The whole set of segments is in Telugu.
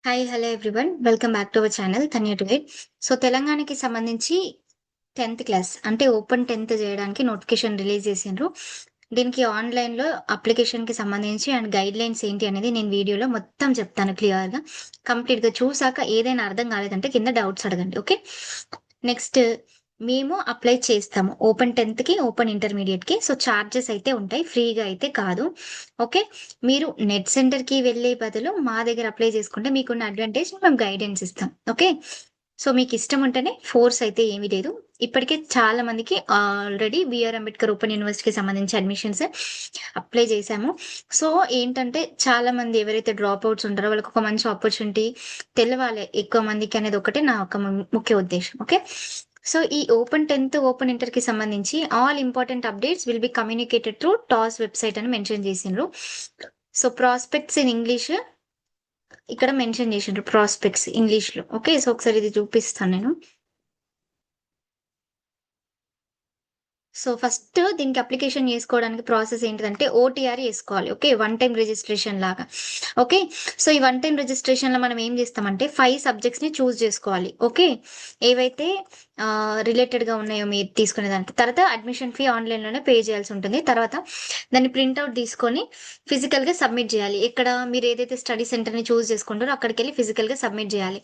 Hi! Hello everyone. Welcome back to our channel Dhanya to guide. So, తెలంగాణకి సంబంధించి 10థ్ క్లాస్ అంటే ఓపెన్ 10థ్ జేయడానికి నోటిఫికేషన్ రిలీజ్ జేసిండ్రు. దీనికి ఆన్‌లైన్‌లో అప్లికేషన్‌కి సంబంధించి అండ్ గైడ్‌లైన్స్ ఏంటి అనేది నేను వీడియోలో మొత్తం చెప్తాను క్లియర్‌గా. కంప్లీట్‌గా చూసాక ఏదైనా అర్థం కాలేదంటే కింద డౌట్స్ అడగండి. ఓకే. నెక్స్ట్ మేము అప్లై చేస్తాము. ఓపెన్ 10థ్‌కి, ఓపెన్ ఇంటర్మీడియేట్‌కి. సో, చార్జెస్ అయితే ఉంటాయి. ఫ్రీగా అయితే కాదు. ఓకే. మీరు నెట్ సెంటర్‌కి వెళ్ళే బదులు మా దగ్గర అప్లై చేసుకుంటే మీకున్న అడ్వాంటేజ్ మేము గైడెన్స్ ఇస్తాం. ఓకే. సో, మీకిష్టం ఉంటేనే ఫోర్స్ అయితే ఏమీ లేదు. ఇప్పటికే చాలా మందికి ఆల్రెడీ బీఆర్ అంబేద్కర్ ఓపెన్ యూనివర్సిటీకి సంబంధించి అడ్మిషన్స్ అప్లై చేశాము. సో, ఏంటంటే చాలా మంది ఎవరైతే డ్రాప్ ఔట్స్ ఉంటారో వాళ్ళకి ఒక మంచి ఆపర్చునిటీ తెలవాలి ఎక్కువ మందికి అనేది ఒకటే నా ఒక ముఖ్య ఉద్దేశ్యం. ఓకే. సో, ఈ ఓపెన్ 10థ్, ఓపెన్ ఇంటర్‌కి సంబంధించి all important updates will be communicated through toss website అని మెన్షన్ చేసిండ్రు. సో, ప్రాస్పెక్ట్స్ ఇన్ ఇంగ్లీష్ ఇక్కడ మెన్షన్ చేసిండ్రు. ప్రాస్పెక్ట్స్ ఇంగ్లీష్‌లో. ఓకే. సో, ఒకసారి ఇది చూపిస్తాను నేను. సో, ఫస్ట్ దీనికి అప్లికేషన్ చేసుకోవడానికి ప్రాసెస్ ఏంటిదంటే ఓటీఆర్ చేసుకోవాలి. ఓకే. వన్ టైమ్ రిజిస్ట్రేషన్ లాగా. ఓకే. సో, ఈ వన్ టైమ్ రిజిస్ట్రేషన్‌లో మనం ఏం చేస్తామంటే 5 సబ్జెక్ట్స్‌ని చూజ్ చేసుకోవాలి. ఓకే. ఏవైతే రిలేటెడ్‌గా ఉన్నాయో మీరు తీసుకునే దానికి. తర్వాత అడ్మిషన్ ఫీ ఆన్‌లైన్‌లోనే పే చేయాల్సి ఉంటుంది. తర్వాత దాన్ని ప్రింట్ ఔట్ తీసుకొని ఫిజికల్‌గా సబ్మిట్ చేయాలి. ఎక్కడ మీరు ఏదైతే స్టడీ సెంటర్‌ని చూజ్ చేసుకుంటారో అక్కడికెళ్ళి ఫిజికల్‌గా సబ్మిట్ చేయాలి.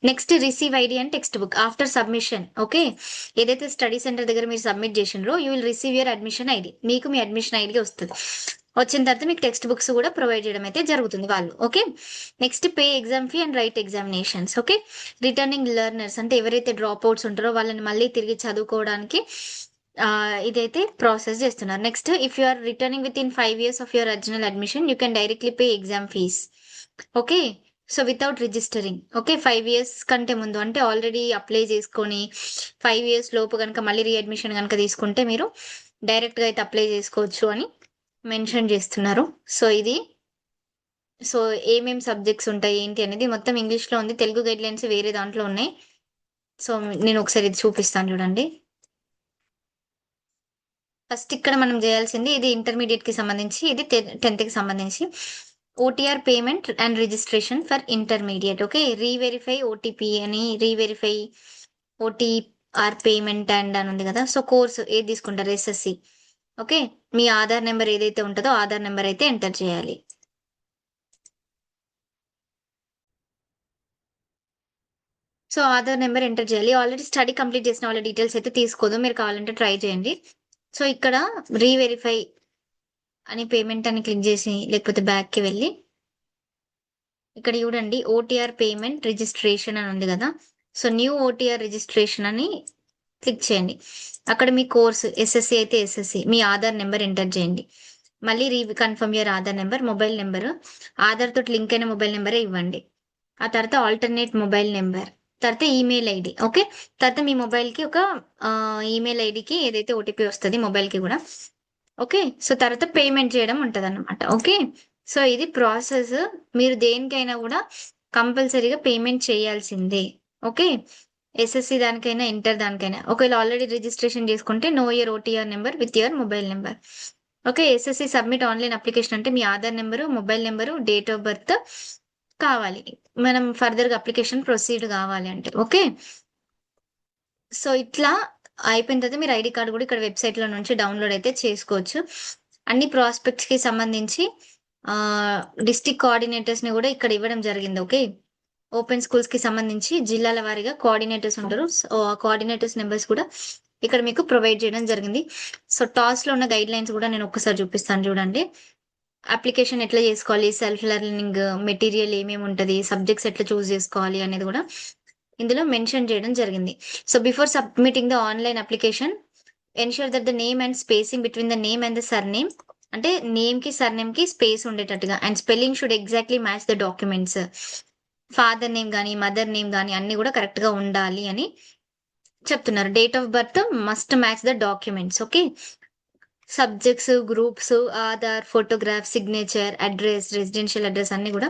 Next receive ID and text book after submission. Okay. ఏదైతే స్టడీ సెంటర్ దగ్గర మీరు సబ్మిట్ చేసిండ్రో you will receive your admission ID. మీకు మీ అడ్మిషన్ ఐడీ వస్తది. వచ్చిన తర్వాత మీకు టెక్స్ట్ బుక్స్ కూడా ప్రొవైడ్ చేయడం అయితే జరుగుతుంది వాళ్ళు. Okay. Next pay exam fee and right examinations. Okay. Returning learners అంటే ఎవరైతే డ్రాప్ ఔట్స్ ఉంటారో వాళ్ళని మళ్ళీ తిరిగి చదువుకోవడానికి ఇదైతే ప్రాసెస్ చేస్తున్నారు. Next if you are returning within 5 years of your original admission you can directly pay exam fees. Okay. So, without registering. Okay. 5 years కంటే ముందు అంటే ఆల్రెడీ అప్లై చేసుకొని 5 ఇయర్స్ లోపు గనుక మళ్ళీ రీఅడ్మిషన్ గనుక తీసుకుంటే మీరు డైరెక్ట్‌గా అయితే అప్లై చేసుకోవచ్చు అని మెన్షన్ చేస్తున్నారు. సో, ఇది సో, ఏమేం సబ్జెక్ట్స్ ఉంటాయి ఏంటి అనేది మొత్తం ఇంగ్లీష్‌లో ఉంది. తెలుగు గైడ్‌లైన్స్ వేరే దాంట్లో ఉన్నాయి. సో, నేను ఒకసారి ఇది చూపిస్తాను చూడండి. ఫస్ట్ ఇక్కడ మనం జేయాల్సింది ఇది ఇంటర్మీడియేట్‌కి సంబంధించి, ఇది 10థ్‌కి సంబంధించి. OTR payment and registration for intermediate. Okay. Reverify OTP అని రీవెరిఫై ఓటీఆర్ పేమెంట్ అండ్ అని ఉంది గదా! సో, కోర్స్ ఏది తీసుకుంటారు ఎస్ఎస్‌సి. ఓకే. మీ ఆధార్ నంబర్ ఏదైతే ఉంటదో ఆధార్ నంబర్ అయితే ఎంటర్ చేయాలి. సో, ఆధార్ నంబర్ ఎంటర్ చేయాలి. ఆల్రెడీ స్టడీ కంప్లీట్ చేసిన వాళ్ళ డీటెయిల్స్ అయితే తీసుకోదు. మీరు కావాలంటే ట్రై చేయండి. సో, ఇక్కడ రీవెరిఫై అని పేమెంట్ అని క్లిక్ జేసి లేకపోతే బ్యాక్‌కి వెళ్లి ఇక్కడ చూడండి ఓటీఆర్ పేమెంట్ రిజిస్ట్రేషన్ అని ఉంది గదా! సో, న్యూ ఓటీఆర్ రిజిస్ట్రేషన్ అని క్లిక్ చేయండి. అక్కడ మీ కోర్స్ ఎస్ఎస్‌సి అయితే ఎస్ఎస్‌సి మీ ఆధార్ నంబర్ ఎంటర్ చేయండి. మళ్ళీ confirm your Aadhaar number, mobile number Aadhaar తోటి లింక్ అయిన మొబైల్ నంబరే ఇవ్వండి. ఆ తర్వాత ఆల్టర్‌నేట్ మొబైల్ నంబర్. తర్వాత ఈమెయిల్ ఐడీ. ఓకే. తర్వాత మీ మొబైల్‌కి ఒక ఈమెయిల్ ఐడీకి ఏదైతే ఓటీపీ వస్తది మొబైల్‌కి గూడా. ఓకే. సో, తర్వాత పేమెంట్ చేయడం ఉంటదన్నమాట. ఓకే. సో, ఇది ప్రాసెస్. మీరు దేనికైనా గూడా కంపల్సరీగా పేమెంట్ చేయాల్సిందే. ఓకే. ఎస్ఎస్‌సి దానికైనా, ఇంటర్ దానికైనా. ఒకవేళ ఆల్రెడీ రిజిస్ట్రేషన్ చేసుకుంటే know your OTR number with your mobile number. Okay. SSC submit online application అంటే మీ Aadhaar number, mobile number, date of birth కావాలి. మనం ఫర్దర్‌గా అప్లికేషన్ ప్రొసీడ్ గావాలి అంటే. ఓకే. సో, ఇట్లా అయిపోయిన తర్వాత మీరు ఐడీ కార్డ్ గూడా ఇక్కడ వెబ్‌సైట్‌లో నుంచి డౌన్‌లోడ్ అయితే చేసుకోవచ్చు. అన్ని ప్రాస్పెక్ట్స్‌కి సంబంధించి ఆహ్, డిస్ట్రిక్ట్ కోఆర్డినేటర్స్‌ని గూడా ఇక్కడ ఇవ్వడం జరిగింది. ఓకే. ఓపెన్ స్కూల్స్‌కి సంబంధించి జిల్లాల వారీగా కోఆర్డినేటర్స్ ఉంటారు. సో, ఆ కోఆర్డినేటర్స్ నంబర్స్ కూడా ఇక్కడ మీకు ప్రొవైడ్ చేయడం జరిగింది. సో, టాస్‌లో ఉన్న గైడ్‌లైన్స్ గూడా నేను ఒక్కసారి చూపిస్తాను చూడండి. అప్లికేషన్ ఎట్లా చేసుకోవాలి? సెల్ఫ్ లెర్నింగ్ మెటీరియల్ ఏమేముంటది? సబ్జెక్ట్స్ ఎట్లా చూజ్ జేసుకోవాలి అనేది గూడా ఇందులో మెన్షన్ చేయడం జరిగింది. So, before submitting the online application ensure that the name and spacing between the name and the surname అంటే నేమ్‌కి, సర్‌నేమ్‌కి స్పేస్ ఉండేటట్టుగా and spelling should exactly match the documents. Father name గాని, మదర్ నేమ్ గాని అన్నీ గూడా కరెక్ట్‌గా ఉండాలి అని చెప్తున్నారు. Date of birth must match the documents. Okay. Subjects, groups, Aadhaar, photograph, signature, address, residential address అన్నీ గూడా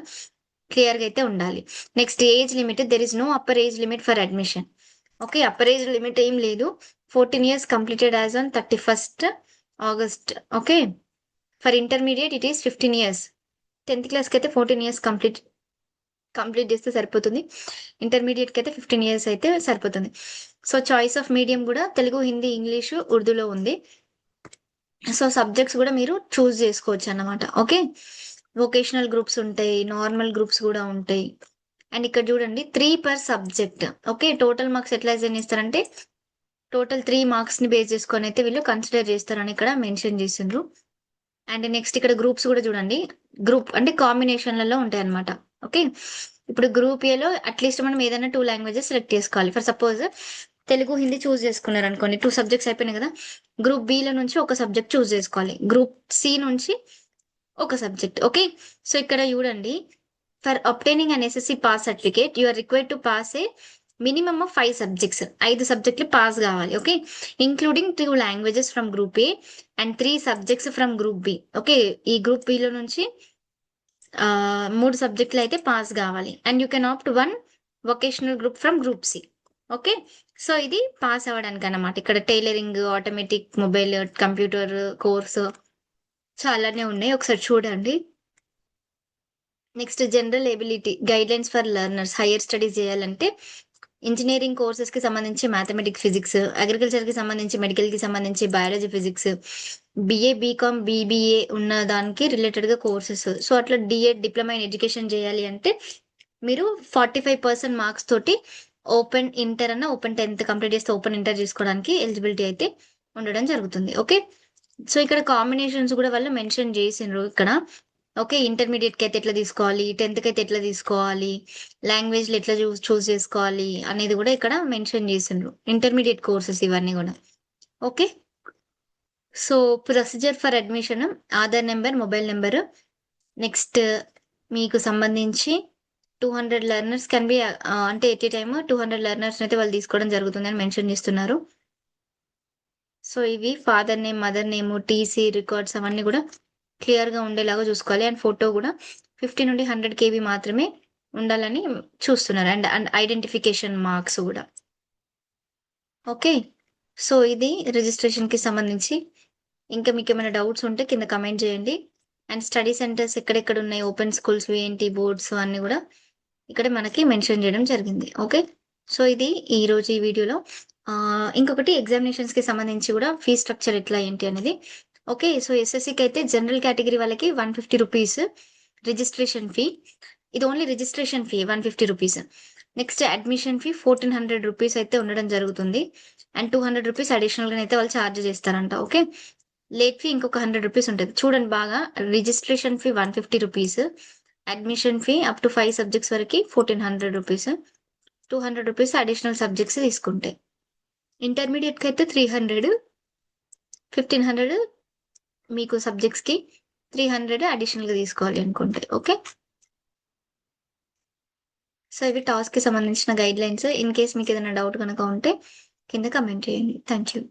క్లియర్‌గా అయితే ఉండాలి. Next age limit there is no upper age limit for admission. Okay. Upper age limit ఏం లేదు. 14 years completed as on 31st August. Okay. For intermediate it is 15 years. 10థ్ క్లాస్‌కైతే 14 ఇయర్స్ కంప్లీట్ చేస్తే సరిపోతుంది. ఇంటర్మీడియట్‌కి అయితే 15 ఇయర్స్ అయితే సరిపోతుంది. సో, చాయిస్ ఆఫ్ మీడియం గూడా తెలుగు, హిందీ, ఇంగ్లీషు, ఉర్దూలో ఉంది. సో, సబ్జెక్ట్స్ గూడా మీరు చూజ్ జేసుకోవచ్చన్నమాట. ఓకే. వొకేషనల్ గ్రూప్స్ ఉంటాయి. నార్మల్ గ్రూప్స్ గూడా ఉంటాయి. అండ్ ఇక్కడ జూడండి 3 per subject. Okay. Total marks ఎట్లా అసైన్ చేస్తారంటే, టోటల్ 3 మార్క్స్‌ని బేస్ చేసుకొనైతే వీళ్ళు కన్సిడర్ చేస్తారని ఇక్కడ మెన్షన్ చేసిండ్రు. అండ్ నెక్స్ట్ ఇక్కడ గ్రూప్స్ గూడా జూడండి. గ్రూప్ అంటే కాంబినేషన్‌లలో ఉంటాయన్నమాట. ఓకే. ఇప్పుడు గ్రూప్ ఏలో అట్‌లీస్ట్ మనం ఏదైనా 2 లాంగ్వేజెస్ సెలెక్ట్ చేసుకోవాలి. For suppose Telugu, Hindi choose చేసుకున్నారనుకోండి. 2 సబ్జెక్ట్స్ అయిపోయినాయి గదా! గ్రూప్ బిలో నుంచి ఒక సబ్జెక్ట్ చూజ్ చేసుకోవాలి. గ్రూప్ సి నుంచి ఒక సబ్జెక్ట్. ఓకే. సో, ఇక్కడ చూడండి. For obtaining an SSC pass certificate you are required to pass a minimum of 5 subjects. 5 సబ్జెక్టులు పాస్ గావాలి. Okay. Including 2 languages from group A and 3 subjects from group B. Okay. ఈ గ్రూప్ బిలో నుంచి 3 సబ్జెక్టులు అయితే పాస్ గావాలి. And you can opt 1 vocational group from group C. Okay. So, ఇది పాస్ అవ్వడానికన్నమాట. ఇక్కడ tailoring, automatic, mobile, computer course చాలానే ఉన్నాయి. ఒకసారి చూడండి. Next general ability guidelines for learners. Higher studies జేయాలంటే ఇంజినీరింగ్ కోర్సెస్‌కి సంబంధించి మ్యాథమెటిక్స్, ఫిజిక్స్, అగ్రికల్చర్‌కి సంబంధించి, మెడికల్‌కి సంబంధించి biology, physics, BA, BCom, BBA ఉన్న దానికి రిలేటెడ్‌గా కోర్సెస్. సో, అట్లా డీఎడ్ డిప్లొమా ఇన్ ఎడ్యుకేషన్ జేయాలి అంటే మీరు 45% మార్క్స్ తోటి ఓపెన్ ఇంటర్ అన్న, ఓపెన్ 10థ్ కంప్లీట్ చేస్తే ఓపెన్ ఇంటర్ చేసుకోవడానికి ఎలిజిబిలిటీ అయితే ఉండడం జరుగుతుంది. ఓకే. సో, ఇక్కడ కాంబినేషన్స్ గూడా వాళ్ళు మెన్షన్ జేసిండ్రు ఇక్కడ. ఓకే. ఇంటర్మీడియేట్‌కి అయితే ఎట్లా తీసుకోవాలి, 10థ్‌కి అయితే ఎట్లా తీసుకోవాలి, లాంగ్వేజ్‌లు ఎట్లా చూజ్ చేసుకోవాలి అనేది గూడా ఇక్కడ మెన్షన్ జేసిండ్రు. ఇంటర్మీడియేట్ కోర్సెస్ ఇవన్నీ గూడా. Okay. So, procedure for admission Aadhaar number, mobile number. Next మీకు సంబంధించి 200 లెర్నర్స్ కెన్ బి అంటే ఎట్ ఎ టైమ్ 200 లెర్నర్స్‌నైతే వాళ్ళు తీసుకోవడం జరుగుతుందని మెన్షన్ చేస్తున్నారు. సో, ఇవి father name, mother name, TC records అవన్నీ గూడా క్లియర్‌గా ఉండేలాగా చూసుకోవాలి. అండ్ ఫోటో గూడా 50 నుండి 100 కేబీ మాత్రమే ఉండాలని చూస్తున్నారు. అండ్ అండ్ ఐడెంటిఫికేషన్ మార్క్స్ గూడా. ఓకే. సో, ఇది రిజిస్ట్రేషన్‌కి సంబంధించి. ఇంకా మీకేమైనా డౌట్స్ ఉంటే కింద కామెంట్ చేయండి. అండ్ స్టడీ సెంటర్స్ ఎక్కడెక్కడున్నాయి, ఓపెన్ స్కూల్స్ ఏంటి, బోర్డ్స్ అన్నీ గూడా ఇక్కడ మనకి మెన్షన్ చేయడం జరిగింది. ఓకే. సో, ఇది ఈరోజు ఈ వీడియోలో. ఇంకొకటి ఎగ్జామినేషన్స్‌కి సంబంధించి గూడా ఫీ స్ట్రక్చర్ ఎట్లా ఏంటి అనేది. ఓకే. సో, ఎస్ఎస్‌సికైతే జనరల్ కేటగిరీ వాళ్ళకి ₹150 రిజిస్ట్రేషన్ ఫీ. ఇది only registration fee ₹150. Next admission fee ₹1400 అయితే ఉండడం జరుగుతుంది. అండ్ ₹200 అడిషనల్‌గానైతే వాళ్ళు చార్జ్ చేస్తారంట. ఓకే. లేట్ ఫీ ఇంకొక ₹100 ఉంటది. చూడండి బాగా. Registration fee ₹150. Admission fee up to 5 subjects వరకి ₹1400. ₹200 అడిషనల్ సబ్జెక్ట్స్ తీసుకుంటే. ఇంటర్మీడియేట్‌కైతే 300, 1500 మీకు సబ్జెక్ట్స్‌కి, 300 అడిషనల్‌గా తీసుకోవాలి అనుకుంటే. ఓకే. సో, ఇవి టాస్క్‌కి సంబంధించిన గైడ్‌లైన్స్. ఇన్ కేస్ మీకేదైనా డౌట్ గనక ఉంటే కింద కామెంట్ చేయండి. Thank you.